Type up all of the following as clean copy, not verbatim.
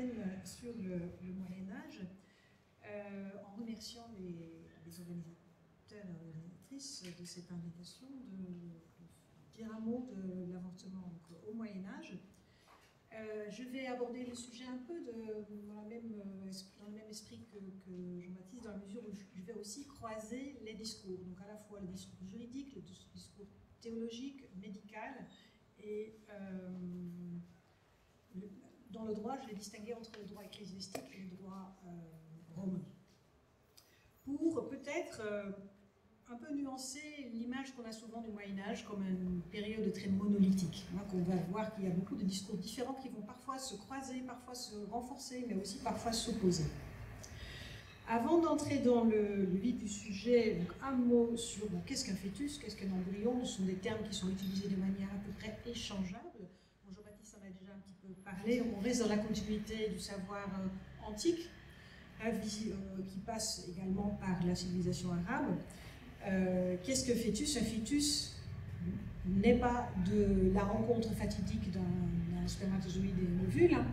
européenne sur le Moyen-Âge, en remerciant les organisateurs et organisatrices de cette invitation de dire un mot de l'avortement au Moyen-Âge. Je vais aborder le sujet un peu dans le même esprit que Jean-Baptiste, dans la mesure où je vais aussi croiser les discours, donc à la fois le discours juridique, le discours théologique, médical, et dans le droit, je vais distinguer entre le droit ecclésiastique et le droit romain. Pour peut-être un peu nuancer l'image qu'on a souvent du Moyen-Âge comme une période très monolithique, hein, qu'on va voir qu'il y a beaucoup de discours différents qui vont parfois se croiser, parfois se renforcer, mais aussi parfois s'opposer. Avant d'entrer dans le vif du sujet, donc un mot sur qu'est-ce qu'un fœtus, qu'est-ce qu'un embryon. Ce sont des termes qui sont utilisés de manière à peu près échangeable. Bon, Jean-Baptiste en a déjà un petit peu parlé. On reste dans la continuité du savoir antique, qui passe également par la civilisation arabe. Qu'est-ce que fœtus? Un fœtus n'est pas de la rencontre fatidique d'un spermatozoïde et d'un ovule, hein,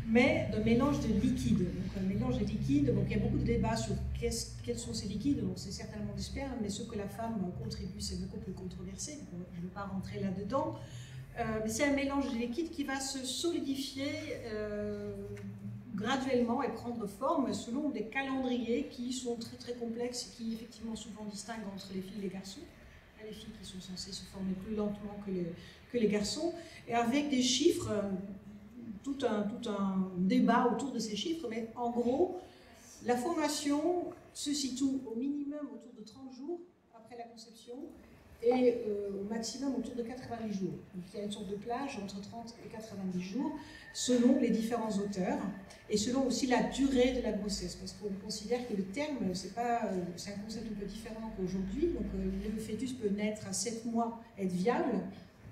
mais d'un mélange de liquides. Donc un mélange de liquides, donc il y a beaucoup de débats sur quels sont ces liquides. Donc c'est certainement du sperme, mais ce que la femme contribue, c'est beaucoup plus controversé. Je ne vais pas rentrer là-dedans. Mais c'est un mélange de liquides qui va se solidifier graduellement et prendre forme selon des calendriers qui sont très très complexes et qui effectivement souvent distinguent entre les filles et les garçons. Les filles qui sont censées se former plus lentement que les garçons, et avec des chiffres, tout un débat autour de ces chiffres, mais en gros, la formation se situe au minimum autour de 30 jours après la conception, et au maximum autour de 90 jours. Donc il y a une sorte de plage entre 30 et 90 jours, selon les différents auteurs, et selon aussi la durée de la grossesse, parce qu'on considère que le terme, c'est un concept un peu différent qu'aujourd'hui. Donc le fœtus peut naître à 7 mois, être viable,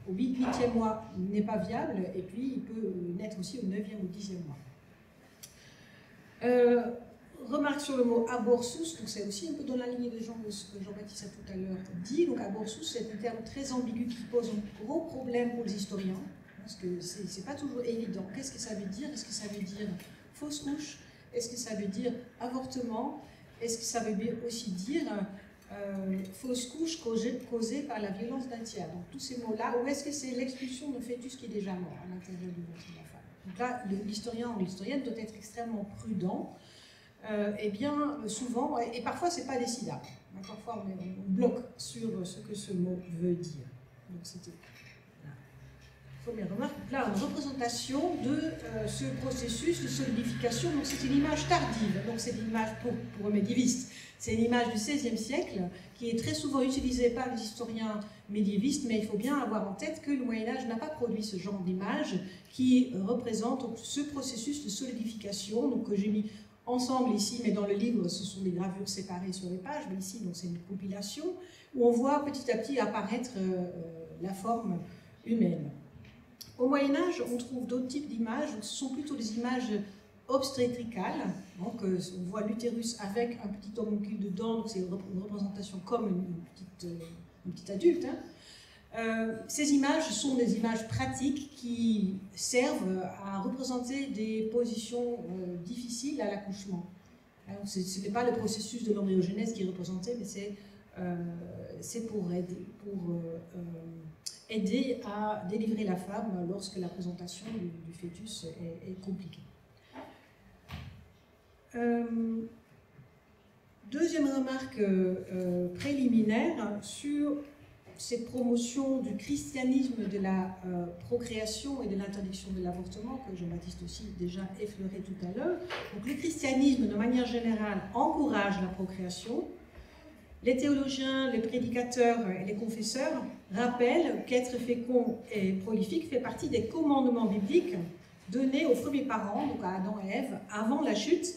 au 8e mois, il n'est pas viable, et puis il peut naître aussi au 9e ou 10e mois. Remarque sur le mot aborsus, donc c'est aussi un peu dans la lignée de ce que Jean-Baptiste a tout à l'heure dit. Donc aborsus, c'est un terme très ambigu qui pose un gros problème pour les historiens, parce que c'est pas toujours évident. Qu'est-ce que ça veut dire? Est-ce que ça veut dire fausse couche? Est-ce que ça veut dire avortement? Est-ce que ça veut aussi dire fausse couche causée par la violence d'un tiers? Donc tous ces mots-là, ou est-ce que c'est l'expulsion d'un fœtus qui est déjà mort à l'intérieur du ventre de la femme? Donc là, l'historien ou l'historienne doit être extrêmement prudent. Eh bien, souvent, et parfois c'est pas décidable, hein, parfois on bloque sur ce que ce mot veut dire. Donc c'était la première remarque. Là, une représentation de ce processus de solidification. Donc c'est une image tardive, donc c'est une image pour un médiéviste. C'est une image du XVIe siècle qui est très souvent utilisée par les historiens médiévistes, mais il faut bien avoir en tête que le Moyen-Âge n'a pas produit ce genre d'image qui représente ce processus de solidification, donc que j'ai mis ensemble ici, mais dans le livre, ce sont des gravures séparées sur les pages, mais ici, c'est une compilation, où on voit petit à petit apparaître la forme humaine. Au Moyen-Âge, on trouve d'autres types d'images, ce sont plutôt des images obstétricales, donc on voit l'utérus avec un petit homoncule dedans, donc c'est une représentation comme une petite adulte, hein. Ces images sont des images pratiques qui servent à représenter des positions difficiles à l'accouchement. Ce n'est pas le processus de l'embryogenèse qui est représenté, mais c'est pour aider à délivrer la femme lorsque la présentation du fœtus est compliquée. Deuxième remarque préliminaire sur cette promotion du christianisme de la procréation et de l'interdiction de l'avortement, que Jean-Baptiste aussi déjà effleuré tout à l'heure. Donc le christianisme, de manière générale, encourage la procréation. Les théologiens, les prédicateurs et les confesseurs rappellent qu'être fécond et prolifique fait partie des commandements bibliques donnés aux premiers parents, donc à Adam et Ève, avant la chute,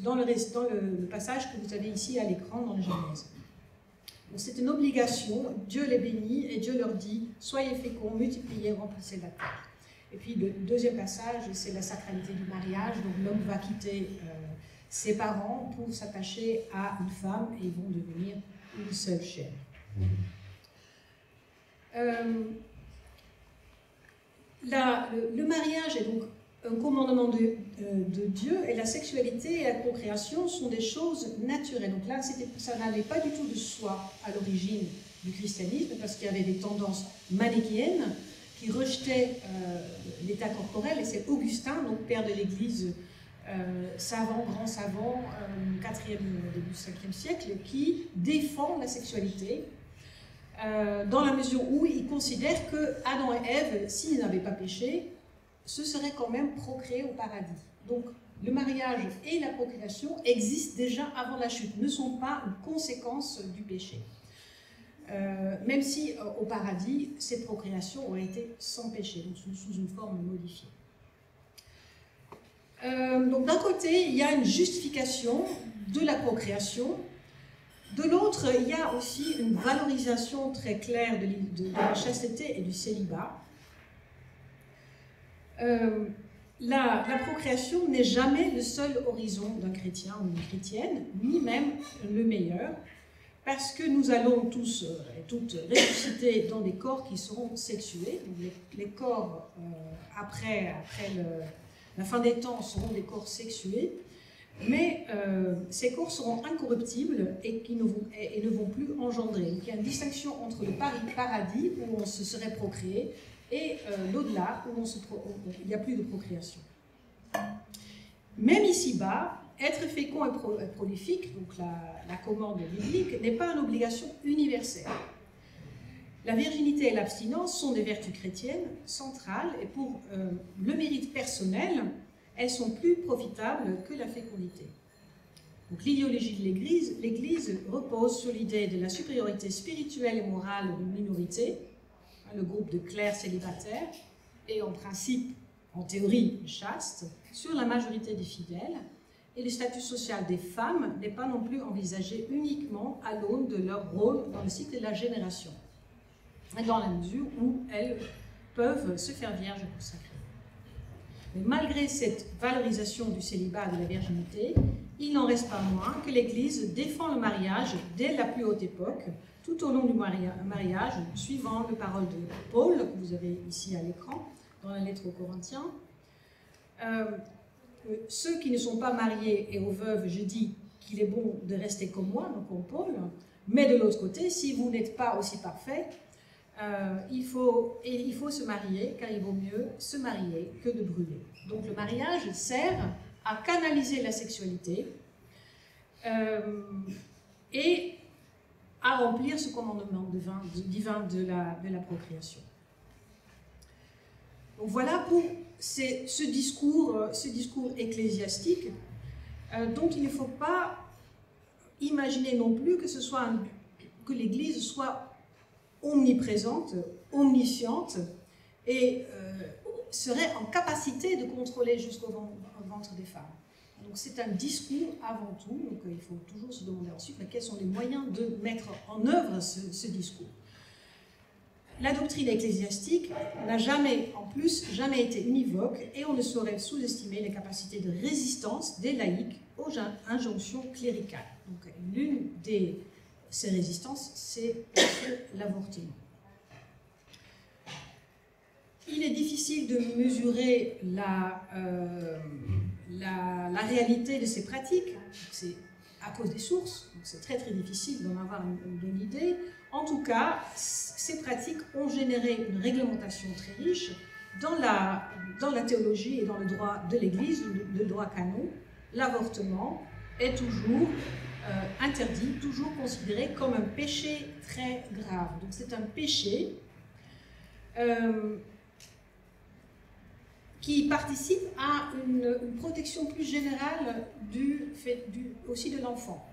dans le passage que vous avez ici à l'écran dans le Genèse. C'est une obligation, Dieu les bénit et Dieu leur dit « Soyez féconds, multipliez, remplissez la terre ». Et puis le deuxième passage, c'est la sacralité du mariage, donc l'homme va quitter ses parents pour s'attacher à une femme et ils vont devenir une seule chair. Le mariage est donc un commandement de Dieu, et la sexualité et la procréation sont des choses naturelles. Donc là, ça n'allait pas du tout de soi à l'origine du christianisme, parce qu'il y avait des tendances manichéennes qui rejetaient l'état corporel, et c'est Augustin, donc père de l'Église, savant, grand savant, 4e, début 5e siècle, qui défend la sexualité, dans la mesure où il considère que Adam et Ève, s'ils n'avaient pas péché, se seraient quand même procréés au paradis. Donc le mariage et la procréation existent déjà avant la chute, ne sont pas une conséquence du péché. Même si au paradis, ces procréations ont été sans péché, donc sous une forme modifiée. Donc d'un côté, il y a une justification de la procréation. De l'autre, il y a aussi une valorisation très claire de la chasteté et du célibat. La procréation n'est jamais le seul horizon d'un chrétien ou d'une chrétienne, ni même le meilleur, parce que nous allons tous et toutes ressusciter dans des corps qui seront sexués. Donc les corps, après la fin des temps, seront des corps sexués, mais ces corps seront incorruptibles et ne vont plus engendrer. Donc il y a une distinction entre le paradis, où on se serait procréé, et l'au-delà, où il n'y a plus de procréation. Même ici-bas, être fécond et prolifique, donc la commande biblique, n'est pas une obligation universelle. La virginité et l'abstinence sont des vertus chrétiennes centrales, et pour le mérite personnel, elles sont plus profitables que la fécondité. Donc l'idéologie de l'Église repose sur l'idée de la supériorité spirituelle et morale d'une minorité, le groupe de clercs célibataires, et en principe, en théorie, chaste, sur la majorité des fidèles, et le statut social des femmes n'est pas non plus envisagé uniquement à l'aune de leur rôle dans le cycle de la génération, dans la mesure où elles peuvent se faire vierges consacrées. Mais malgré cette valorisation du célibat et de la virginité, il n'en reste pas moins que l'Église défend le mariage dès la plus haute époque, tout au long du mariage, suivant les paroles de Paul, que vous avez ici à l'écran, dans la lettre aux Corinthiens. Ceux qui ne sont pas mariés et aux veuves, je dis qu'il est bon de rester comme moi, donc comme Paul, mais de l'autre côté, si vous n'êtes pas aussi parfait, il faut se marier, car il vaut mieux se marier que de brûler. Donc le mariage sert à canaliser la sexualité et à remplir ce commandement divin de la procréation. Donc voilà pour ce discours ecclésiastique dont il ne faut pas imaginer non plus que l'Église soit omniprésente, omnisciente et serait en capacité de contrôler jusqu'au ventre des femmes. Donc c'est un discours avant tout, donc il faut toujours se demander ensuite quels sont les moyens de mettre en œuvre ce discours. La doctrine ecclésiastique n'a jamais été univoque, et on ne saurait sous-estimer les capacités de résistance des laïcs aux injonctions cléricales. Donc l'une de ces résistances, c'est l'avortement. Il est difficile de mesurer la réalité de ces pratiques, c'est à cause des sources, donc c'est très très difficile d'en avoir une bonne idée. En tout cas, ces pratiques ont généré une réglementation très riche dans la théologie et dans le droit de l'Église, le droit canon. L'avortement est toujours interdit, toujours considéré comme un péché très grave. Donc c'est un péché qui participe à une protection plus générale aussi de l'enfant.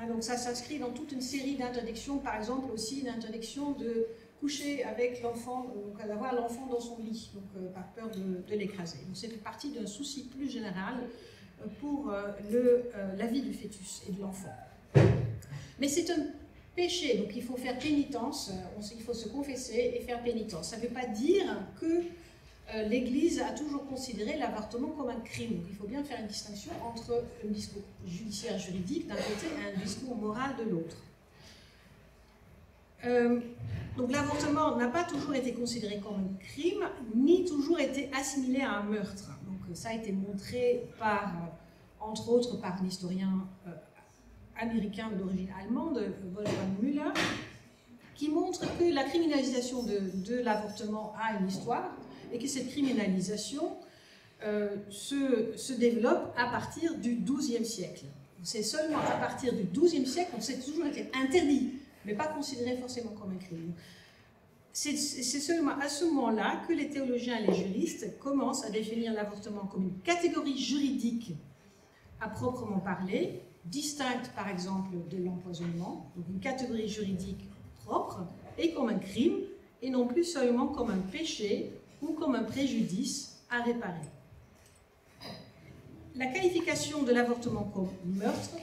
Donc ça s'inscrit dans toute une série d'interdictions, par exemple aussi l'interdiction de coucher avec l'enfant, d'avoir l'enfant dans son lit, donc, par peur de l'écraser. Donc c'est partie d'un souci plus général pour la vie du fœtus et de l'enfant. Mais c'est un péché, donc il faut faire pénitence, il faut se confesser et faire pénitence. Ça ne veut pas dire que l'Église a toujours considéré l'avortement comme un crime. Donc il faut bien faire une distinction entre un discours judiciaire juridique d'un côté et un discours moral de l'autre. Donc l'avortement n'a pas toujours été considéré comme un crime, ni toujours été assimilé à un meurtre. ça a été montré par, entre autres, par un historien américain d'origine allemande, Wolfgang Müller, qui montre que la criminalisation de l'avortement a une histoire et que cette criminalisation se développe à partir du XIIe siècle. C'est seulement à partir du XIIe siècle, donc c'est toujours été interdit, mais pas considéré forcément comme un crime. C'est seulement à ce moment-là que les théologiens et les juristes commencent à définir l'avortement comme une catégorie juridique à proprement parler, distincte par exemple de l'empoisonnement, donc une catégorie juridique propre, et comme un crime, et non plus seulement comme un péché ou comme un préjudice à réparer. La qualification de l'avortement comme meurtre,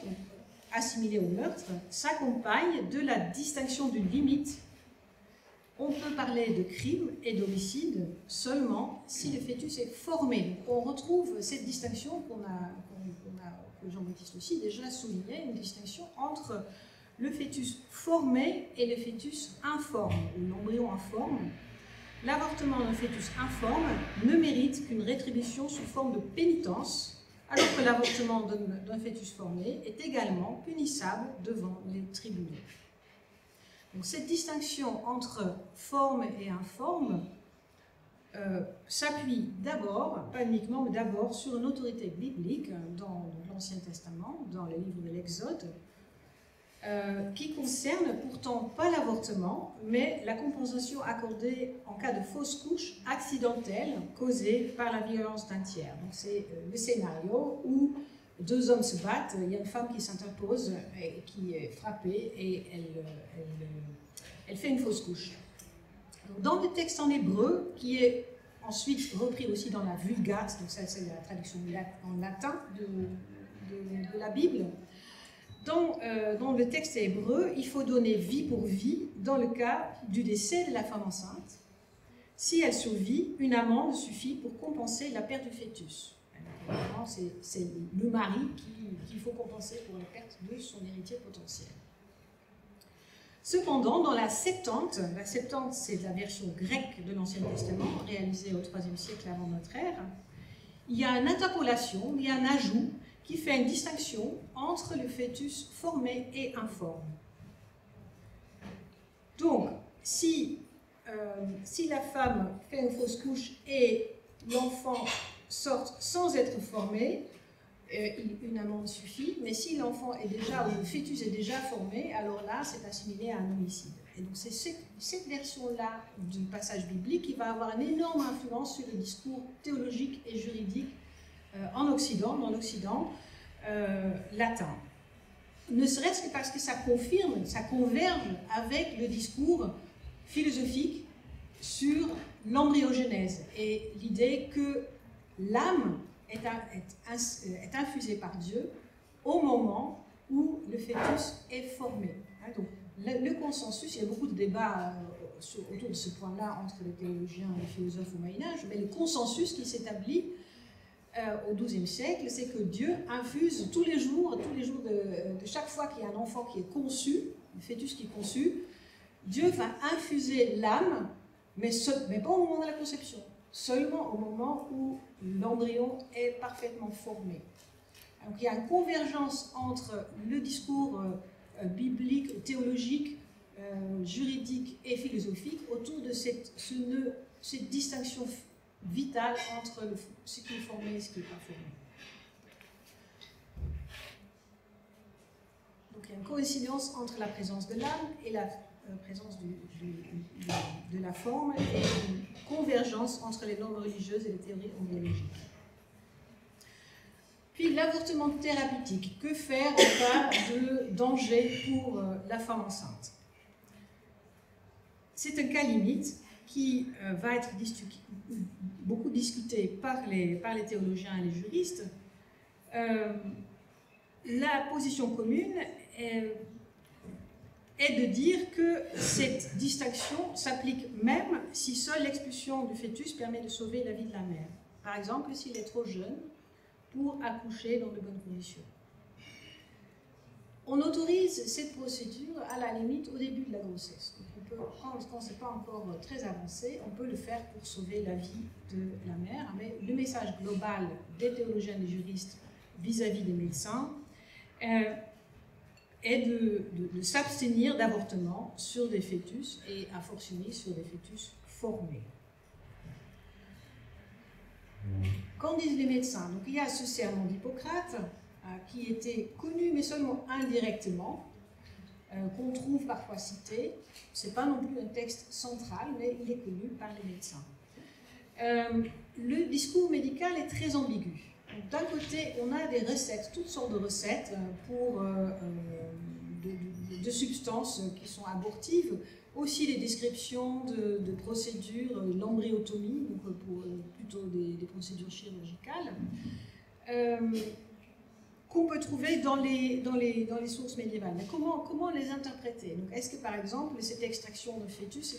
assimilé au meurtre, s'accompagne de la distinction d'une limite. On peut parler de crime et d'homicide seulement si le fœtus est formé. On retrouve cette distinction que Jean-Baptiste aussi déjà soulignait, une distinction entre le fœtus formé et le fœtus informe, ou l'embryon informe. L'avortement d'un fœtus informe ne mérite qu'une rétribution sous forme de pénitence, alors que l'avortement d'un fœtus formé est également punissable devant les tribunaux. Donc, cette distinction entre forme et informe s'appuie d'abord, pas uniquement, mais d'abord sur une autorité biblique dans l'Ancien Testament, dans le livre de l'Exode, qui concerne pourtant pas l'avortement, mais la compensation accordée en cas de fausse couche accidentelle causée par la violence d'un tiers. Donc c'est le scénario où deux hommes se battent, il y a une femme qui s'interpose et qui est frappée et elle fait une fausse couche. Donc, dans le texte en hébreu, qui est ensuite repris aussi dans la Vulgate, donc ça c'est la traduction en latin de la Bible, dans le texte hébreu, il faut donner vie pour vie dans le cas du décès de la femme enceinte. Si elle survit, une amende suffit pour compenser la perte du fœtus. C'est le mari qu'il faut compenser pour la perte de son héritier potentiel. Cependant, dans la Septante c'est la version grecque de l'Ancien Testament, réalisée au IIIe siècle avant notre ère, il y a une interpolation, il y a un ajout qui fait une distinction entre le fœtus formé et informe. Donc, si la femme fait une fausse couche et l'enfant sort sans être formé, une amende suffit, mais si l'enfant est déjà, ou le fœtus est déjà formé, alors là, c'est assimilé à un homicide. Et donc, c'est cette version-là du passage biblique qui va avoir une énorme influence sur le discours théologique et juridique en Occident, dans l'Occident latin. Ne serait-ce que parce que ça confirme, ça converge avec le discours philosophique sur l'embryogenèse et l'idée que l'âme est infusée par Dieu au moment où le fœtus est formé. Donc, le consensus, il y a beaucoup de débats autour de ce point-là entre les théologiens et les philosophes au Moyen-Âge, mais le consensus qui s'établit au XIIe siècle, c'est que Dieu infuse tous les jours de chaque fois qu'il y a un enfant qui est conçu, un fœtus qui est conçu, Dieu va infuser l'âme, mais pas au moment de la conception, seulement au moment où l'embryon est parfaitement formé. Donc il y a une convergence entre le discours biblique, théologique, juridique et philosophique autour de cette distinction vitale entre ce qui est formé et ce qui n'est pas formé. Donc il y a une coïncidence entre la présence de l'âme et la présence de la forme et une convergence entre les normes religieuses et les théories embryologiques. Puis l'avortement thérapeutique, que faire en cas de danger pour la femme enceinte? C'est un cas limite qui va être beaucoup discuté par les théologiens et les juristes. La position commune est de dire que cette distinction s'applique même si seule l'expulsion du fœtus permet de sauver la vie de la mère. Par exemple, s'il est trop jeune pour accoucher dans de bonnes conditions. On autorise cette procédure à la limite au début de la grossesse. Donc on peut, quand quand ce n'est pas encore très avancé, on peut le faire pour sauver la vie de la mère. Mais le message global des théologiens et des juristes vis-à-vis des médecins est de s'abstenir d'avortement sur des fœtus et a fortiori sur des fœtus formés. Qu'en disent les médecins? Donc il y a ce serment d'Hippocrate qui était connu mais seulement indirectement, qu'on trouve parfois cité. Ce n'est pas non plus un texte central, mais il est connu par les médecins. Le discours médical est très ambigu. D'un côté, on a des recettes, toutes sortes de recettes pour de substances qui sont abortives, aussi des descriptions de procédures, l'embryotomie, donc pour plutôt des procédures chirurgicales, qu'on peut trouver dans les sources médiévales. Mais comment les interpréter? Donc, est-ce que, par exemple, cette extraction de fœtus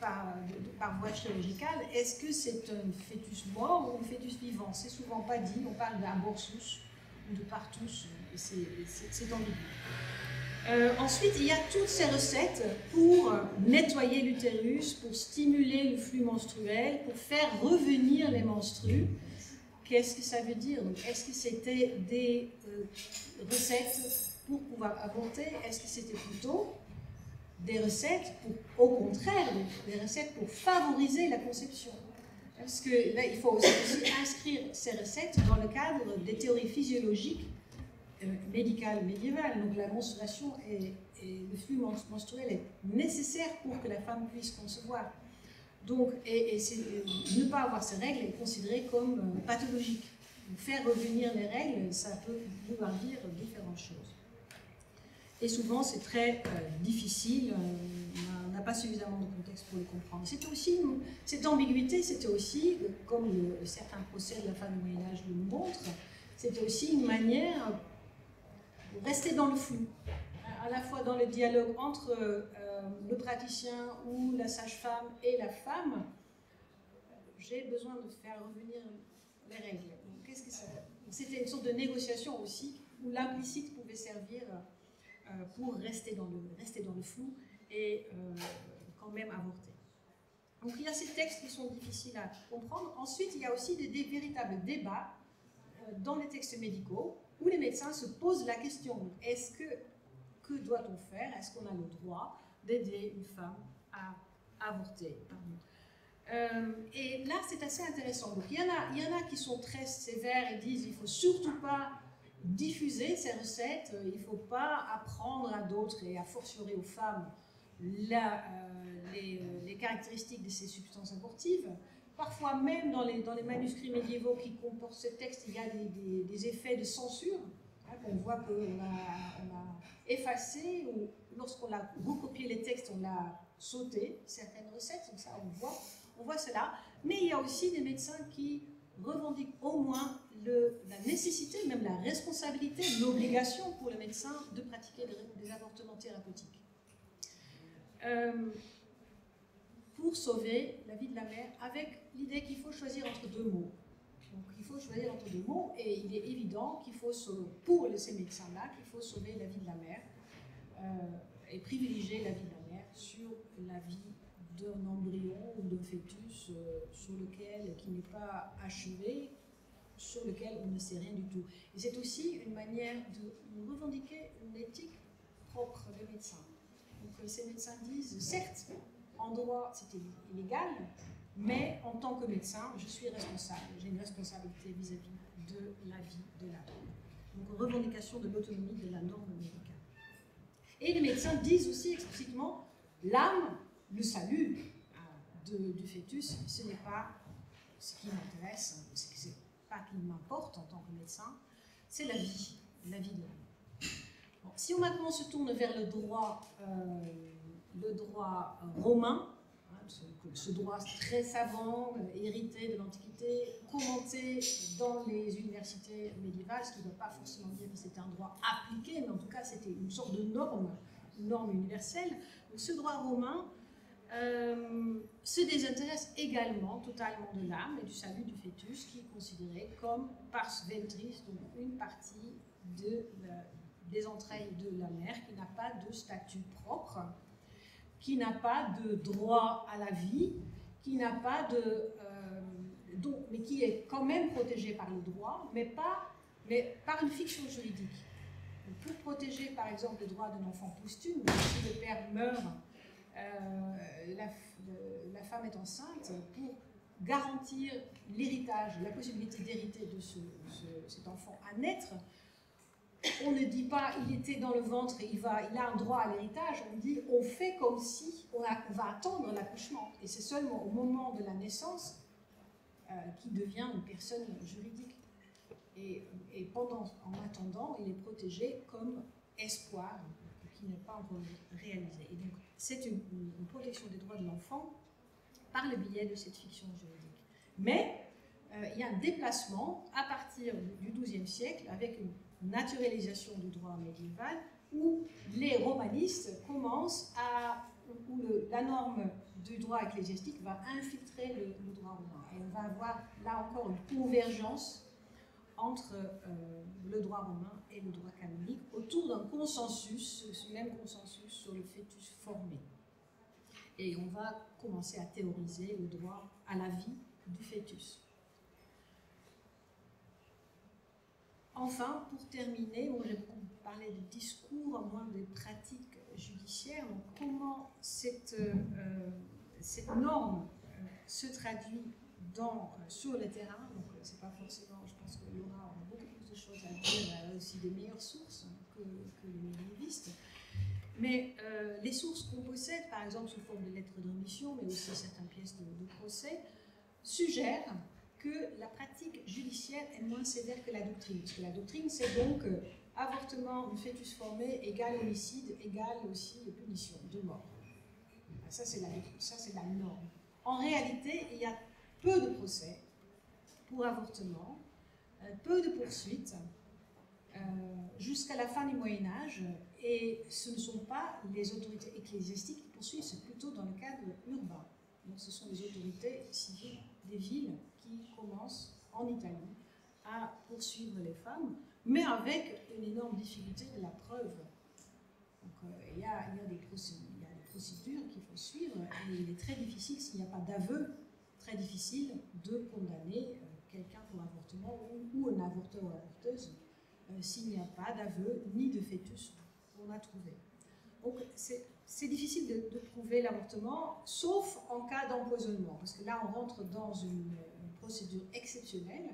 par voie chirurgicale, est-ce que c'est un fœtus mort ou un fœtus vivant? C'est souvent pas dit, on parle d'aborsus ou de partus, et c'est ambigu. Ensuite, il y a toutes ces recettes pour nettoyer l'utérus, pour stimuler le flux menstruel, pour faire revenir les menstrues. Qu'est-ce que ça veut dire? Est-ce que c'était des recettes pour pouvoir avorter? Est-ce que c'était plutôt des recettes pour, au contraire, des recettes pour favoriser la conception? Parce que là, il faut aussi inscrire ces recettes dans le cadre des théories physiologiques médicales médiévales. Donc la menstruation et le flux menstruel est nécessaire pour que la femme puisse concevoir. Donc, ne pas avoir ces règles est considéré comme pathologique. Donc, faire revenir les règles, ça peut vouloir dire différentes choses. Et souvent, c'est très difficile, on n'a pas suffisamment de contexte pour le comprendre. C'était aussi, cette ambiguïté, c'était aussi, comme certains procès de la fin du Moyen-Âge le montrent, c'était aussi une manière de rester dans le flou, à la fois dans le dialogue entre le praticien ou la sage-femme et la femme. J'ai besoin de faire revenir les règles. Qu'est-ce que ça... C'était une sorte de négociation aussi, où l'implicite pouvait servir pour rester dans le flou et quand même avorter. Donc il y a ces textes qui sont difficiles à comprendre. Ensuite, il y a aussi des véritables débats dans les textes médicaux, où les médecins se posent la question, que doit-on faire? Est-ce qu'on a le droit d'aider une femme à avorter? Et là, c'est assez intéressant. Donc, il y en a qui sont très sévères et disent qu'il ne faut surtout pas diffuser ces recettes, il ne faut pas apprendre à d'autres et à fortiori aux femmes les caractéristiques de ces substances abortives. Parfois même dans les manuscrits médiévaux qui comportent ce texte, il y a des effets de censure, qu'on voit qu'on a effacé, ou lorsqu'on a recopié les textes, on a sauté certaines recettes, donc ça on voit cela. Mais il y a aussi des médecins qui revendiquent au moins la nécessité, même la responsabilité, l'obligation pour le médecin de pratiquer des avortements thérapeutiques. Pour sauver la vie de la mère, avec l'idée qu'il faut choisir entre deux mots. Donc il faut choisir entre deux mots, et il est évident qu'il faut, pour ces médecins-là, qu'il faut sauver la vie de la mère et privilégier la vie de la mère sur la vie d'un embryon ou d'un fœtus qui n'est pas achevé, sur lequel on ne sait rien du tout. Et c'est aussi une manière de revendiquer une éthique propre des médecins. Donc ces médecins disent, certes, en droit c'était illégal, mais en tant que médecin, je suis responsable. J'ai une responsabilité vis-à-vis de la vie de la mère. Donc revendication de l'autonomie de la norme médicale. Et les médecins disent aussi explicitement, l'âme, le salut du fœtus, ce n'est pas ce qui m'intéresse, ce n'est pas qui m'importe en tant que médecin, c'est la vie de la mère. Bon, si on maintenant se tourne vers le droit romain, ce droit très savant, hérité de l'Antiquité, commenté dans les universités médiévales, ce qui ne veut pas forcément dire que c'était un droit appliqué, mais en tout cas c'était une sorte de norme, une norme universelle. Donc, ce droit romain se désintéresse également totalement de l'âme et du salut du fœtus, qui est considéré comme pars ventris, donc une partie des entrailles de la mère qui n'a pas de statut propre. qui n'a pas de droit à la vie, qui n'a pas de... mais qui est quand même protégé par le droit, mais par une fiction juridique. Pour protéger, par exemple, le droit d'un enfant posthume, si le père meurt, la femme est enceinte, pour garantir l'héritage, la possibilité d'hériter de cet enfant à naître, on ne dit pas il était dans le ventre et il a un droit à l'héritage, on dit on fait comme si on va attendre l'accouchement. Et c'est seulement au moment de la naissance qu'il devient une personne juridique. Et en attendant, il est protégé comme espoir qui n'est pas encore réalisé. Et donc, c'est une protection des droits de l'enfant par le biais de cette fiction juridique. Mais il y a un déplacement à partir du XIIe siècle avec une naturalisation du droit médiéval où les romanistes commencent où la norme du droit ecclésiastique va infiltrer le droit romain. Et on va avoir là encore une convergence entre le droit romain et le droit canonique autour d'un consensus, ce même consensus sur le fœtus formé. Et on va commencer à théoriser le droit à la vie du fœtus. Enfin, pour terminer, j'ai beaucoup parlé de discours, moins des pratiques judiciaires. Donc, comment cette norme se traduit sur le terrain. Donc, c'est pas forcément, je pense que Laura aura beaucoup plus de choses à dire, elle a aussi des meilleures sources que les médiévistes. Mais les sources qu'on possède, par exemple sous forme de lettres de remission, mais aussi certaines pièces de procès, suggèrent que la pratique judiciaire est moins sévère que la doctrine. Parce que la doctrine, c'est donc avortement, du fœtus formé égale homicide, égale aussi punition de mort. Ça, c'est la norme. En réalité, il y a peu de procès pour avortement, peu de poursuites, jusqu'à la fin du Moyen-Âge, et ce ne sont pas les autorités ecclésiastiques qui poursuivent, c'est plutôt dans le cadre urbain. Donc ce sont les autorités civiles des villes qui commencent en Italie à poursuivre les femmes, mais avec une énorme difficulté de la preuve. Donc il y a des procédures qu'il faut suivre, et il est très difficile, s'il n'y a pas d'aveu, très difficile de condamner quelqu'un pour avortement ou un avorteur ou avorteuse s'il n'y a pas d'aveu ni de fœtus qu'on a trouvé. Donc c'est difficile de prouver l'avortement, sauf en cas d'empoisonnement, parce que là on rentre dans une procédure exceptionnelle,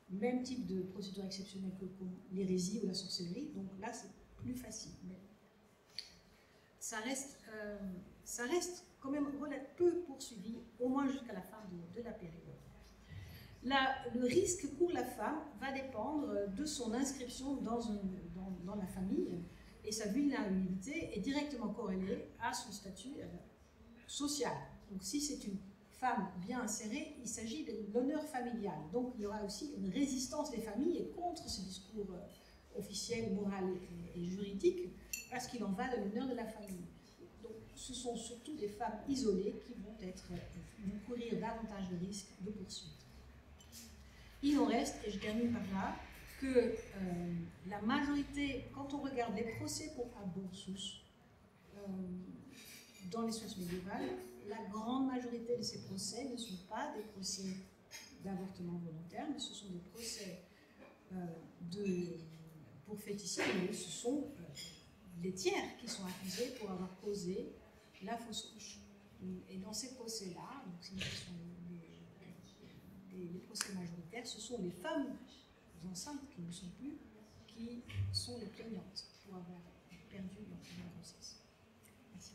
même type de procédure exceptionnelle que l'hérésie ou la sorcellerie, donc là c'est plus facile. Mais ça reste quand même peu poursuivi, au moins jusqu'à la fin de la période. Le risque pour la femme va dépendre de son inscription dans la famille, et sa vulnérabilité est directement corrélée à son statut social. Donc si c'est une femme bien insérée, il s'agit de l'honneur familial. Donc il y aura aussi une résistance des familles contre ce discours officiel, moral et juridique, parce qu'il en va de l'honneur de la famille. Donc ce sont surtout des femmes isolées qui vont courir davantage de risques de poursuite. Il en reste, et je termine par là, que la majorité, quand on regarde les procès pour abortus dans les sources médiévales, la grande majorité de ces procès ne sont pas des procès d'avortement volontaire, mais ce sont des procès pour féticide, mais ce sont les tiers qui sont accusés pour avoir causé la fausse couche. Et dans ces procès-là, donc ce sont les procès majoritaires, ce sont les femmes enceintes qui ne sont plus, qui sont les plaignantes pour avoir perdu leur grossesse. Merci.